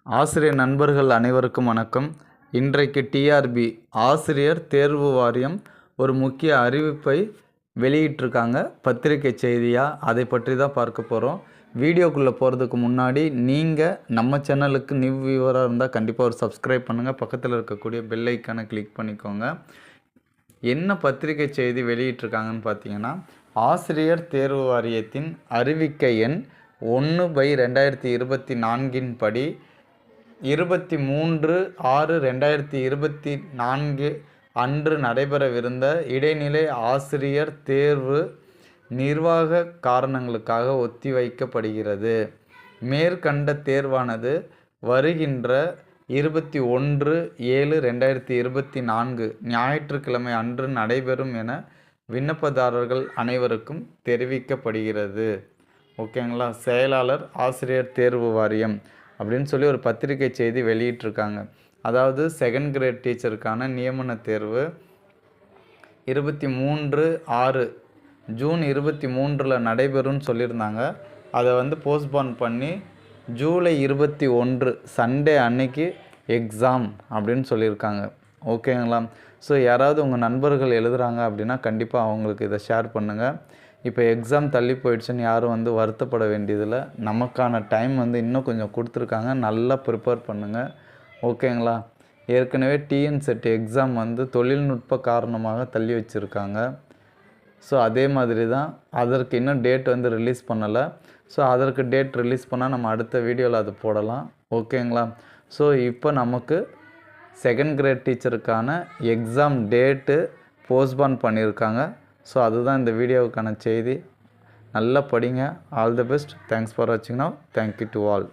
ஆசிரியர் நண்பர்கள் அனைவருக்கும் வணக்கம். இன்றைக்கு டிஆர்பி ஆசிரியர் தேர்வு வாரியம் ஒரு முக்கிய அறிவிப்பை வெளியிட்டிருக்காங்க. பத்திரிகை செய்தியாக அதை பற்றி தான் பார்க்க போகிறோம். வீடியோக்குள்ளே போகிறதுக்கு முன்னாடி நீங்கள் நம்ம சேனலுக்கு நியூ வியூவராக இருந்தால் கண்டிப்பாக ஒரு சப்ஸ்கிரைப் பண்ணுங்கள். பக்கத்தில் இருக்கக்கூடிய பெல் ஐக்கானை கிளிக் பண்ணிக்கோங்க. என்ன பத்திரிகை செய்தி வெளியிட்டிருக்காங்கன்னு பார்த்தீங்கன்னா, ஆசிரியர் தேர்வு வாரியத்தின் அறிவிக்கை எண் 1/2024 படி 23/6/2024 அன்று நடைபெறவிருந்த இடைநிலை ஆசிரியர் தேர்வு நிர்வாக காரணங்களுக்காக ஒத்திவைக்கப்படுகிறது. மேற்கண்ட தேர்வானது வருகின்ற 21/7/2024 ஞாயிற்றுக்கிழமை அன்று நடைபெறும் என விண்ணப்பதாரர்கள் அனைவருக்கும் தெரிவிக்கப்படுகிறது. ஓகேங்களா? செயலாளர் ஆசிரியர் தேர்வு வாரியம் அப்படின்னு சொல்லி ஒரு பத்திரிகை செய்தி வெளியிட்டிருக்காங்க. அதாவது செகண்ட் கிரேட் டீச்சருக்கான நியமன தேர்வு 23/6 ஜூன் 23 நடைபெறும்னு சொல்லியிருந்தாங்க. அதை போஸ்ட்போன் பண்ணி ஜூலை 21 சண்டே அன்னைக்கு எக்ஸாம் அப்படின்னு சொல்லியிருக்காங்க. ஓகேங்களா? ஸோ யாராவது உங்கள் நண்பர்கள் எழுதுகிறாங்க அப்படின்னா கண்டிப்பாக அவங்களுக்கு இதை ஷேர் பண்ணுங்கள். இப்போ எக்ஸாம் தள்ளி போயிடுச்சுன்னு யாரும் வருத்தப்பட வேண்டியதில்லை. நமக்கான டைம் இன்னும் கொஞ்சம் கொடுத்துருக்காங்க. நல்லா ப்ரிப்பேர் பண்ணுங்கள். ஓகேங்களா? ஏற்கனவே டிஎன்செட் எக்ஸாம் தொழில்நுட்ப காரணமாக தள்ளி வச்சுருக்காங்க. ஸோ அதே மாதிரி தான் அதற்கு இன்னும் டேட் ரிலீஸ் பண்ணலை. ஸோ அதற்கு டேட் ரிலீஸ் பண்ணால் நம்ம அடுத்த வீடியோவில் அது போடலாம். ஓகேங்களா? ஸோ இப்போ நமக்கு செகண்ட் கிரேட் டீச்சருக்கான எக்ஸாம் டேட்டு போஸ்ட்போன் பண்ணியிருக்காங்க. ஸோ அதுதான் இந்த வீடியோவுக்கான செய்தி. நல்லா படிங்க. All the best. Thanks for வாட்சிங். Now thank you to all.